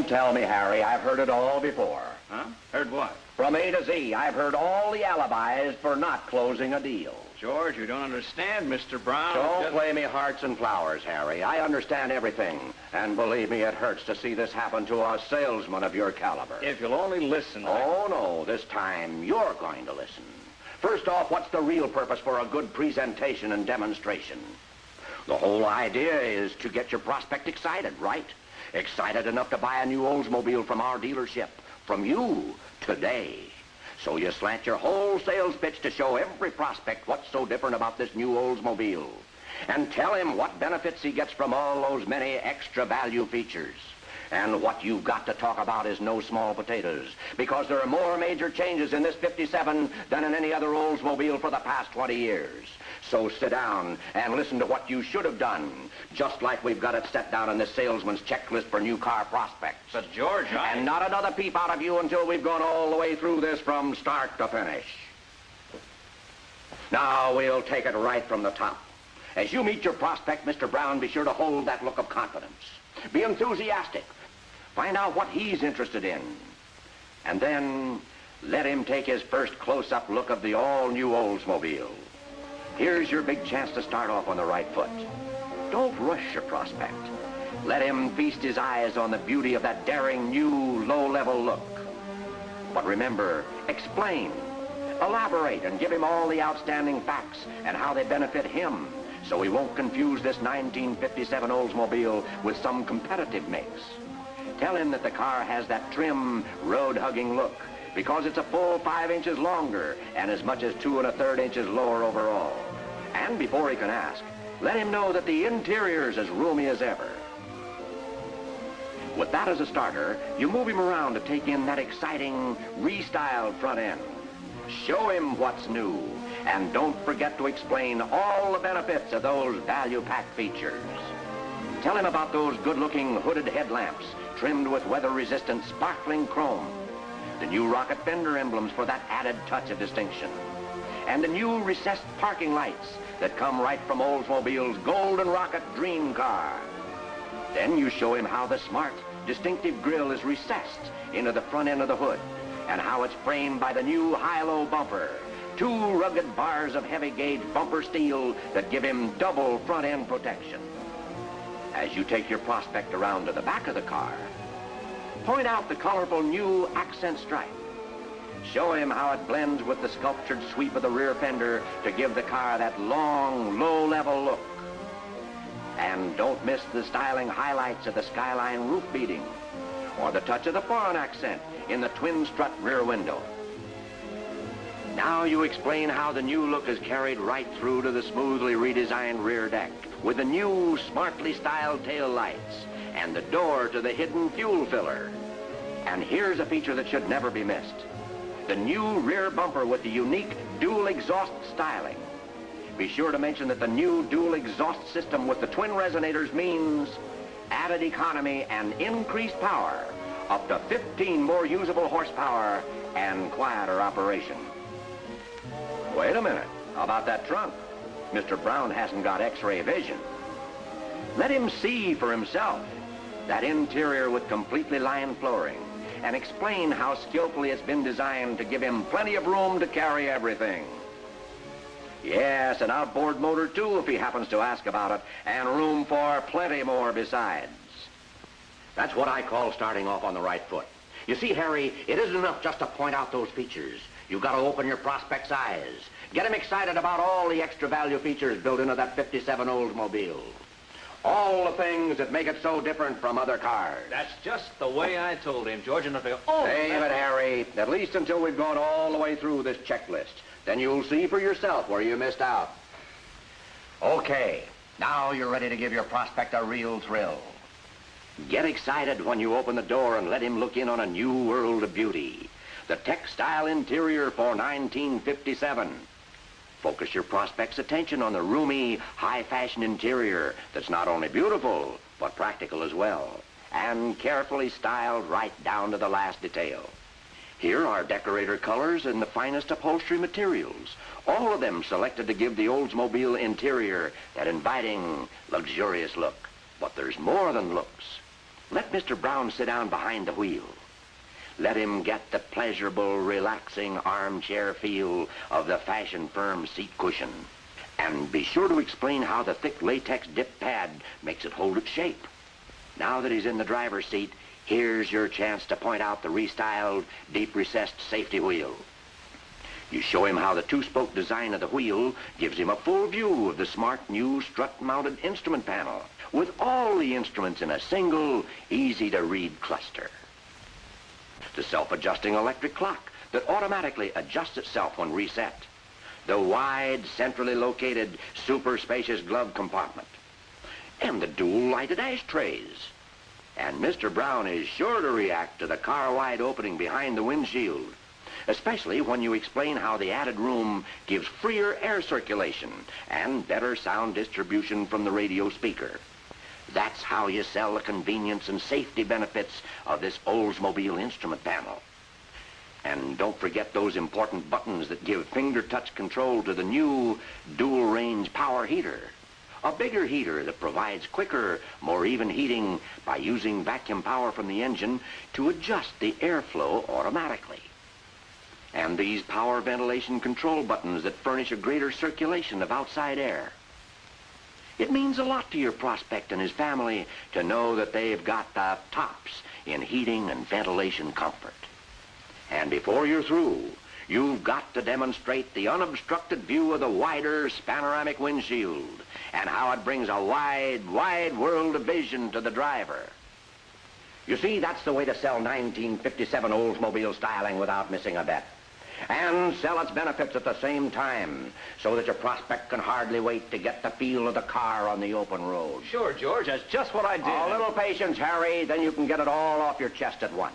Don't tell me, Harry. I've heard it all before. Huh? Heard what? From A to Z, I've heard all the alibis for not closing a deal. George, you don't understand, Mr. Brown. Don't play me hearts and flowers, Harry. I understand everything. And believe me, it hurts to see this happen to a salesman of your caliber. If you'll only listen. Oh, no. This time, you're going to listen. First off, what's the real purpose for a good presentation and demonstration? The whole idea is to get your prospect excited, right? Excited enough to buy a new Oldsmobile from our dealership, from you, today. So you slant your whole sales pitch to show every prospect what's so different about this new Oldsmobile. And tell him what benefits he gets from all those many extra value features. And what you've got to talk about is no small potatoes, because there are more major changes in this 57 than in any other Oldsmobile for the past 20 years. So sit down and listen to what you should have done, just like we've got it set down in this salesman's checklist for new car prospects. But, George, And not another peep out of you until we've gone all the way through this from start to finish. Now, we'll take it right from the top. As you meet your prospect, Mr. Brown, be sure to hold that look of confidence. Be enthusiastic. Find out what he's interested in. And then let him take his first close-up look of the all-new Oldsmobile. Here's your big chance to start off on the right foot. Don't rush your prospect. Let him feast his eyes on the beauty of that daring new low-level look. But remember, explain, elaborate, and give him all the outstanding facts and how they benefit him, so he won't confuse this 1957 Oldsmobile with some competitive mix. Tell him that the car has that trim, road-hugging look because it's a full 5 inches longer and as much as 2 1/3 inches lower overall. And before he can ask, let him know that the interior's as roomy as ever. With that as a starter, you move him around to take in that exciting, restyled front end. Show him what's new, and don't forget to explain all the benefits of those value-packed features. Tell him about those good-looking hooded headlamps trimmed with weather-resistant sparkling chrome, the new rocket fender emblems for that added touch of distinction, and the new recessed parking lights that come right from Oldsmobile's Golden Rocket dream car. Then you show him how the smart, distinctive grille is recessed into the front end of the hood, and how it's framed by the new high-low bumper, 2 rugged bars of heavy-gauge bumper steel that give him double front-end protection. As you take your prospect around to the back of the car, point out the colorful new accent stripe. Show him how it blends with the sculptured sweep of the rear fender to give the car that long, low-level look. And don't miss the styling highlights of the skyline roof beading, or the touch of the foreign accent in the twin-strut rear window. Now you explain how the new look is carried right through to the smoothly redesigned rear deck, with the new, smartly styled tail lights, and the door to the hidden fuel filler. And here's a feature that should never be missed: the new rear bumper with the unique dual exhaust styling. Be sure to mention that the new dual exhaust system with the twin resonators means added economy and increased power, up to 15 more usable horsepower and quieter operation. Wait a minute, how about that trunk? Mr. Brown hasn't got X-ray vision. Let him see for himself that interior with completely lined flooring, and explain how skillfully it's been designed to give him plenty of room to carry everything. Yes, an outboard motor too, if he happens to ask about it, and room for plenty more besides. That's what I call starting off on the right foot. You see, Harry, it isn't enough just to point out those features. You've got to open your prospect's eyes. Get him excited about all the extra value features built into that 57 Oldsmobile. All the things that make it so different from other cars. That's just the way I told him, George, and if they... Save it, Harry. At least until we've gone all the way through this checklist. Then you'll see for yourself where you missed out. Okay, now you're ready to give your prospect a real thrill. Get excited when you open the door and let him look in on a new world of beauty. The textile interior for 1957. Focus your prospect's attention on the roomy, high-fashion interior that's not only beautiful, but practical as well, and carefully styled right down to the last detail. Here are decorator colors and the finest upholstery materials, all of them selected to give the Oldsmobile interior that inviting, luxurious look. But there's more than looks. Let Mr. Brown sit down behind the wheel. Let him get the pleasurable, relaxing armchair feel of the fashion firm seat cushion. And be sure to explain how the thick latex dip pad makes it hold its shape. Now that he's in the driver's seat, here's your chance to point out the restyled, deep recessed safety wheel. You show him how the two-spoke design of the wheel gives him a full view of the smart new strut-mounted instrument panel with all the instruments in a single, easy-to-read cluster. The self-adjusting electric clock that automatically adjusts itself when reset. The wide, centrally located, super-spacious glove compartment. And the dual-lighted ashtrays. And Mr. Brown is sure to react to the car-wide opening behind the windshield, especially when you explain how the added room gives freer air circulation and better sound distribution from the radio speaker. That's how you sell the convenience and safety benefits of this Oldsmobile instrument panel. And don't forget those important buttons that give finger-touch control to the new dual-range power heater. A bigger heater that provides quicker, more even heating by using vacuum power from the engine to adjust the airflow automatically. And these power ventilation control buttons that furnish a greater circulation of outside air. It means a lot to your prospect and his family to know that they've got the tops in heating and ventilation comfort. And before you're through, you've got to demonstrate the unobstructed view of the wider panoramic windshield and how it brings a wide, wide world of vision to the driver. You see, that's the way to sell 1957 Oldsmobile styling without missing a bet. And sell its benefits at the same time, so that your prospect can hardly wait to get the feel of the car on the open road. Sure, George, that's just what I did. A little patience, Harry, then you can get it all off your chest at once.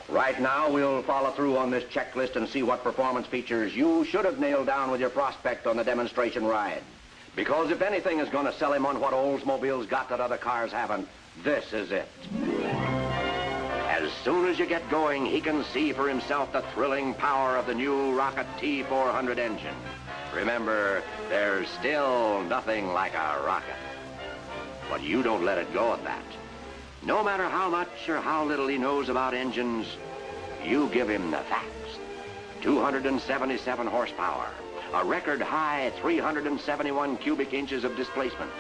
Right now, we'll follow through on this checklist and see what performance features you should have nailed down with your prospect on the demonstration ride. Because if anything is going to sell him on what Oldsmobile's got that other cars haven't, this is it. As soon as you get going, he can see for himself the thrilling power of the new Rocket T400 engine. Remember, there's still nothing like a rocket. But you don't let it go at that. No matter how much or how little he knows about engines, you give him the facts. 277 horsepower, a record high 371 cubic inches of displacement,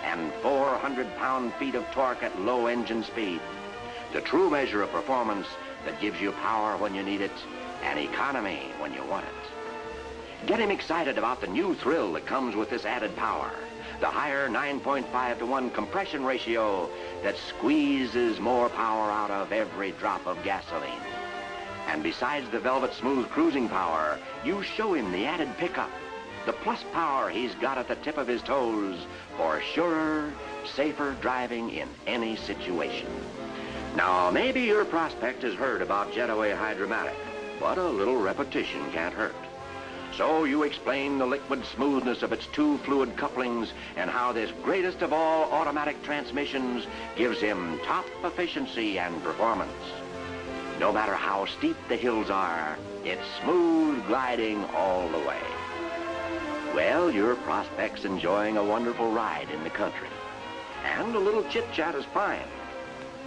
and 400 pound-feet of torque at low engine speed. The true measure of performance that gives you power when you need it and economy when you want it. Get him excited about the new thrill that comes with this added power. The higher 9.5-to-1 compression ratio that squeezes more power out of every drop of gasoline. And besides the velvet smooth cruising power, you show him the added pickup, the plus power he's got at the tip of his toes for surer, safer driving in any situation. Now, maybe your prospect has heard about Jetaway Hydromatic, but a little repetition can't hurt. So you explain the liquid smoothness of its two fluid couplings and how this greatest of all automatic transmissions gives him top efficiency and performance. No matter how steep the hills are, it's smooth gliding all the way. Well, your prospect's enjoying a wonderful ride in the country. And a little chit-chat is fine.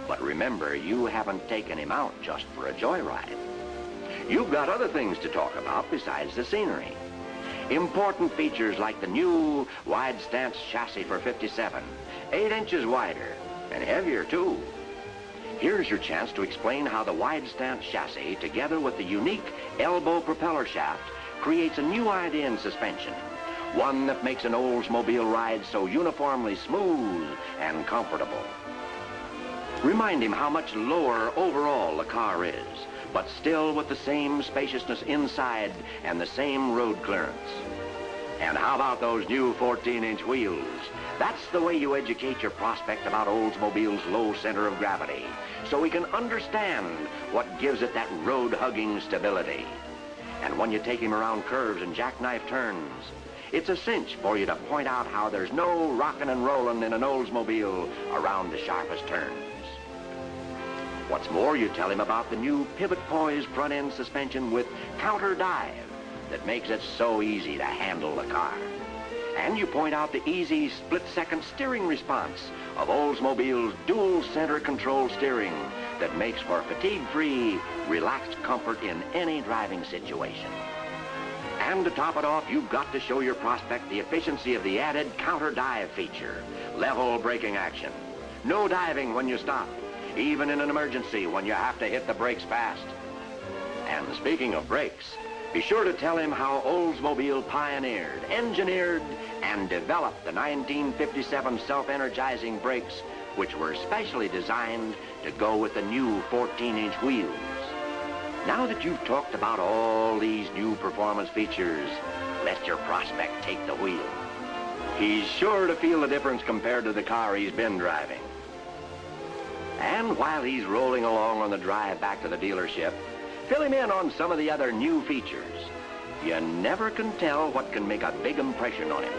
But remember, you haven't taken him out just for a joyride. You've got other things to talk about besides the scenery. Important features like the new wide stance chassis for 57, 8 inches wider and heavier too. Here's your chance to explain how the wide stance chassis, together with the unique elbow propeller shaft, creates a new idea in suspension. One that makes an Oldsmobile ride so uniformly smooth and comfortable. Remind him how much lower overall the car is, but still with the same spaciousness inside and the same road clearance. And how about those new 14-inch wheels? That's the way you educate your prospect about Oldsmobile's low center of gravity, so he can understand what gives it that road-hugging stability. And when you take him around curves and jackknife turns, it's a cinch for you to point out how there's no rocking and rolling in an Oldsmobile around the sharpest turns. What's more, you tell him about the new pivot-poised front-end suspension with counter dive that makes it so easy to handle the car. And you point out the easy split-second steering response of Oldsmobile's dual-center control steering that makes for fatigue-free, relaxed comfort in any driving situation. And to top it off, you've got to show your prospect the efficiency of the added counter-dive feature, level braking action. No diving when you stop, even in an emergency when you have to hit the brakes fast. And speaking of brakes, be sure to tell him how Oldsmobile pioneered, engineered, and developed the 1957 self-energizing brakes, which were specially designed to go with the new 14-inch wheels. Now that you've talked about all these new performance features, let your prospect take the wheel. He's sure to feel the difference compared to the car he's been driving. And while he's rolling along on the drive back to the dealership, fill him in on some of the other new features. You never can tell what can make a big impression on him.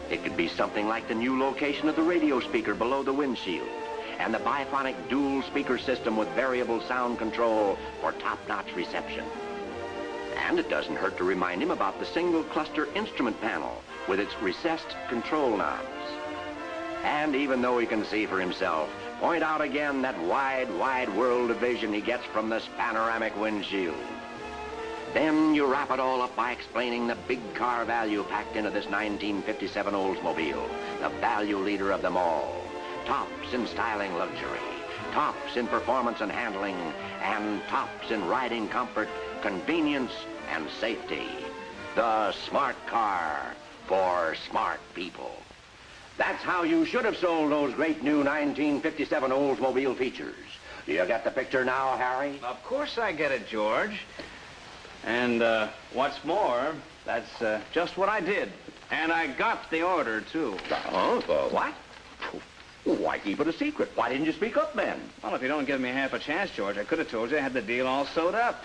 It could be something like the new location of the radio speaker below the windshield and the biphonic dual speaker system with variable sound control for top-notch reception. And it doesn't hurt to remind him about the single cluster instrument panel with its recessed control knobs. And even though he can see for himself, point out again that wide, wide world of vision he gets from this panoramic windshield. Then you wrap it all up by explaining the big car value packed into this 1957 Oldsmobile, the value leader of them all. Tops in styling luxury, tops in performance and handling, and tops in riding comfort, convenience, and safety. The smart car for smart people. That's how you should have sold those great new 1957 Oldsmobile features. Do you get the picture now, Harry? Of course I get it, George. And what's more, that's just what I did. And I got the order, too. What? Why keep it a secret? Why didn't you speak up then? Well, if you don't give me half a chance, George, I could have told you I had the deal all sewed up.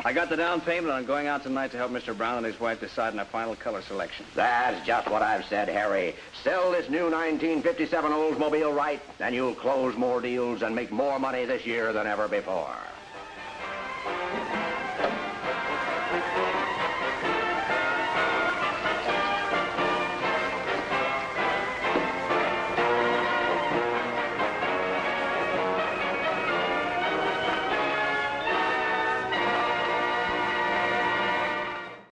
I got the down payment, and I'm going out tonight to help Mr. Brown and his wife decide on a final color selection. That's just what I've said, Harry. Sell this new 1957 Oldsmobile right, and you'll close more deals and make more money this year than ever before.